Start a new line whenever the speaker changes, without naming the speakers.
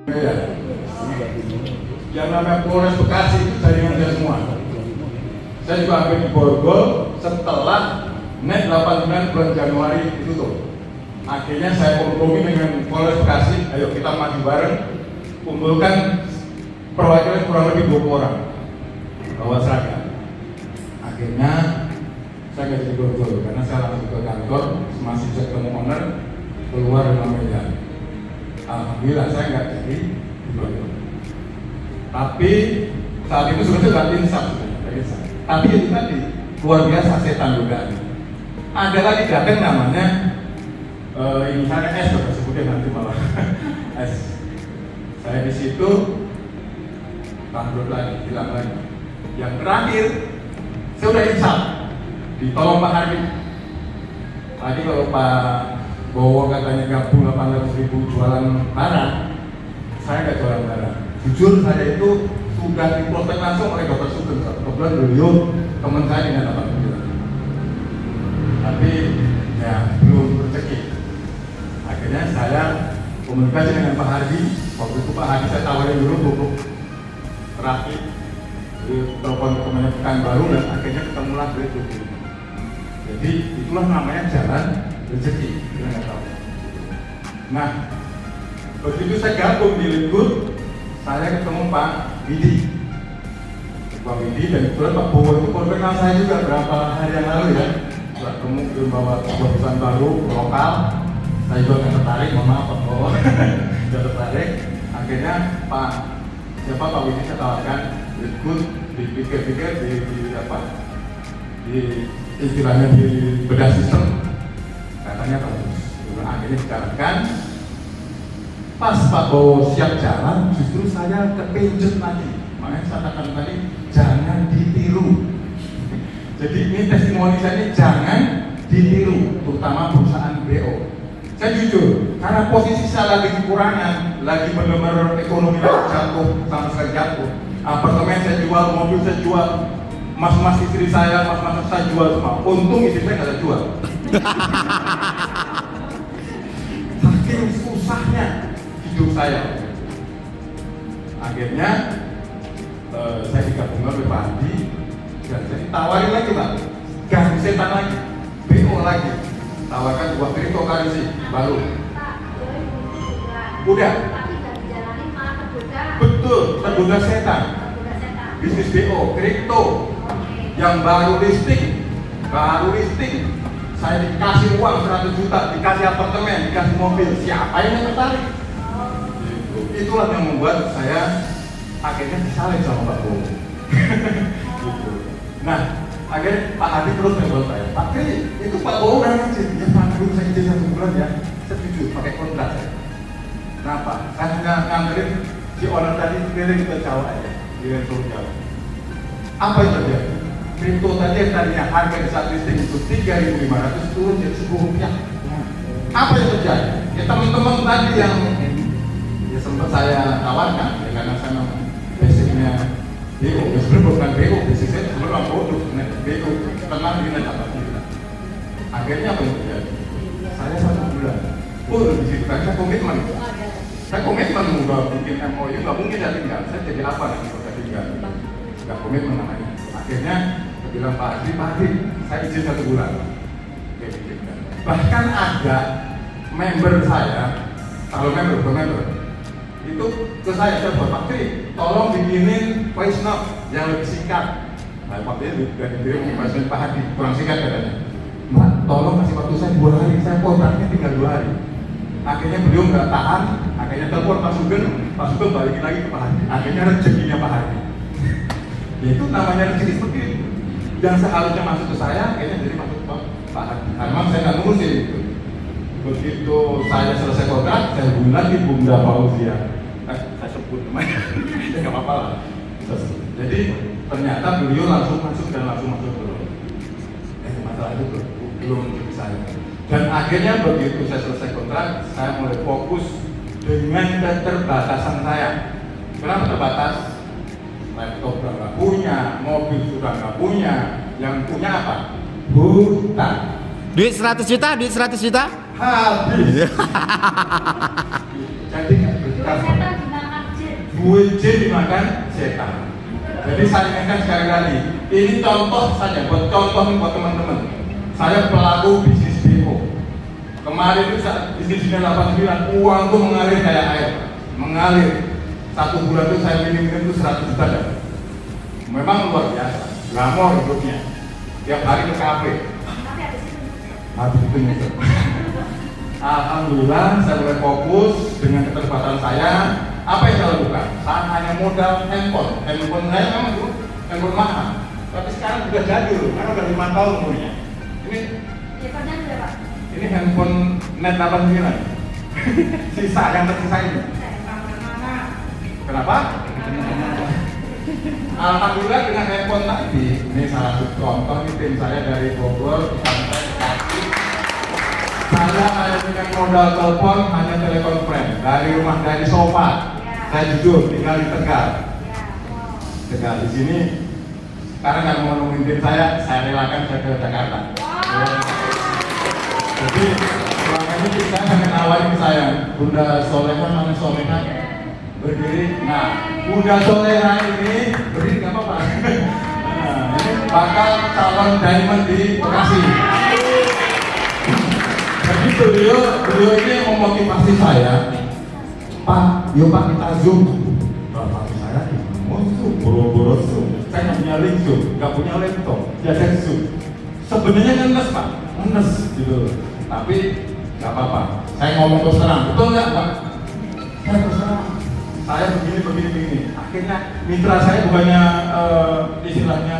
Ya. Yang namanya Polres Bekasi itu jaringan saya semua. Saya juga hampir di Borgol setelah NET 89 bulan Januari ditutup. Akhirnya saya kompromi dengan Polres Bekasi, ayo kita maju bareng, kumpulkan perwakilan kurang lebih 20 orang bawa seragam. Akhirnya saya nggak jadi Borgol karena saya langsung ke kantor, masih bisa ketemu owner, keluar dengan meja. Alhamdulillah saya nggak jadi Borgol. Tapi saat itu sebenarnya nggak insaf, tapi itu tadi luar biasa setan juga. Ada lagi datang namanya ini saya S, bapak sebutnya nanti malah S. Saya di situ bangkrut lagi, hilang lagi. Yang terakhir saya udah insaf, ditolong Pak Hardi. Tadi kalau Pak Bowo katanya gabung 800.000 jualan barang, saya nggak jualan barang. Jujur saya itu sudah diprotek langsung oleh Dr. Sugeng. Kebetulan beliau teman saya dengan 8 tapi ya belum rezeki. Akhirnya saya komunikasi dengan Pak Hardi. Waktu itu Pak Hardi saya tawarin dulu pupuk terakhir di telepon temannya Pekanbaru dan akhirnya ketemulah beliau. Jadi itulah namanya jalan rezeki. Kita nggak tahu. Nah, begitu saya gabung di Likud, saya ketemu Pak Widi. Pak Widi dan kebetulan Pak Bowo itu kenal saya juga berapa hari yang lalu ya. Ketemu belum bawa sebuah perusahaan baru lokal. Saya juga nggak tertarik, mohon maaf Pak Bowo. Nggak tertarik. Akhirnya Pak Widi saya tawarkan Likud, dipikir-pikir di istilahnya di bedah sistem. Katanya bagus. Akhirnya dijalankan. Pas Pak Bowo siap jalan, justru saya kepincut lagi. Makanya saya katakan tadi, jangan ditiru. Jadi ini testimoni saya ini jangan ditiru, terutama perusahaan BO. Saya jujur, karena posisi saya lagi kekurangan, lagi benar-benar ekonomi jatuh, sama sekali jatuh. Apartemen saya jual, mobil saya jual, mas-mas istri saya, mas-mas saya jual semua. Untung istri saya nggak saya jual. Saking susahnya hidup saya. Akhirnya saya digabungkan oleh Pak Andi dan saya ditawarin lagi Pak, ganti setan lagi, BO lagi, tawarkan sebuah cryptocurrency baru. Udah. Betul, tergoda setan. Bisnis BO, kripto, yang baru listing. Saya dikasih uang 100 juta, dikasih apartemen, dikasih mobil, siapa yang tertarik? Itulah yang membuat saya akhirnya disalin sama Pak Bowo. Gitu. Nah, akhirnya Pak Hadi terus menjawab saya, Pak Tri, itu Pak Bowo udah ngizin, ya Pak dulu saya izin 1 bulan ya, setuju pakai kontrak saya. Kenapa? Saya sudah nganterin si owner tadi keliling ke Jawa aja, keliling ke Jawa. Apa yang terjadi? Kripto tadi yang tadinya harga di saat listing itu 3.500 turun jadi 10 rupiah. Apa yang terjadi? Ya teman-teman tadi yang ya sempat saya tawarkan ya, karena saya basicnya BO, ya sebenarnya bukan BO, basicnya sebenarnya produk BO, tenang di net apa kita. Akhirnya apa yang terjadi? Saya 1 bulan di situ kan saya komitmen udah bikin MOU, nggak mungkin ya tinggal, saya jadi apa nanti kalau saya tinggal, nggak komitmen namanya. Akhirnya saya bilang Pak Adi, saya izin 1 bulan. Oke, bahkan ada member saya, kalau member itu ke saya buat Pak Tri, tolong bikinin voice note yang lebih singkat. Nah, waktu itu juga dikirim ke Pak Hadi, kurang singkat katanya. Mbak, tolong kasih waktu saya 2 hari, saya kontraknya tinggal 2 hari. Akhirnya beliau nggak tahan, akhirnya telepon Pak Sugeng balikin lagi ke Pak Hadi. Akhirnya rezekinya Pak Hadi. Itu namanya rezeki seperti itu. Yang seharusnya masuk ke saya, akhirnya jadi masuk ke Pak Hadi. Karena saya nggak ngurusin itu. Begitu saya selesai kontrak, saya hubungi lagi Bunda Fauzia. Saya sebut namanya, ya nggak apa-apa lah. Jadi ternyata beliau langsung masuk dulu. Masalah itu belum untuk saya. Dan akhirnya begitu saya selesai kontrak, saya mulai fokus dengan keterbatasan saya. Kenapa terbatas? Laptop nggak punya, mobil sudah nggak punya, yang punya apa? Hutang.
Duit 100 juta?
Habis. Jadi
Setan gimana
duit jin dimakan setan. Jadi saya ingatkan sekali lagi, ini contoh saja, buat contoh nih buat teman-teman. Saya pelaku bisnis BO. Kemarin itu saat bisnisnya 89, uang tuh mengalir kayak air, mengalir. Satu bulan itu saya minim-minim itu 100 juta dah. Memang luar biasa, glamor hidupnya. Tiap hari ke kafe. Habis itu nyesel. Alhamdulillah saya mulai fokus dengan keterbatasan saya. Apa yang saya lakukan? Saya hanya modal handphone. Handphone saya memang itu handphone mahal. Tapi sekarang sudah jadi loh, karena udah 5 tahun umurnya. Ini handphone Net 89. Sisa yang tersisa ini. Kenapa? Alhamdulillah dengan handphone tadi, ini salah satu contoh, ini tim saya dari Bogor sampai Bekasi. Saya hanya punya modal telepon, hanya telekonferensi dari rumah, dari sofa. Saya jujur tinggal di Tegal. Tegal di sini. Sekarang nggak mau nungguin tim saya relakan saya ke Jakarta. Jadi selama ini saya hanya nawarin saya, Bunda Soleha mana Soleha berdiri. Nah, Bunda Soleha ini berdiri nggak apa-apa. Nah, ini bakal calon diamond di Bekasi. Jadi beliau ini memotivasi saya, Pak, yuk Pak kita zoom. Bapak saya mau zoom, boro-boro zoom. Saya nggak punya link zoom, nggak punya laptop, jadi zoom. Sebenarnya ngenes Pak, ngenes gitu. Tapi nggak apa-apa. Saya ngomong terus terang, betul nggak Pak? Saya terus terang. Saya begini. Akhirnya mitra saya bukannya istilahnya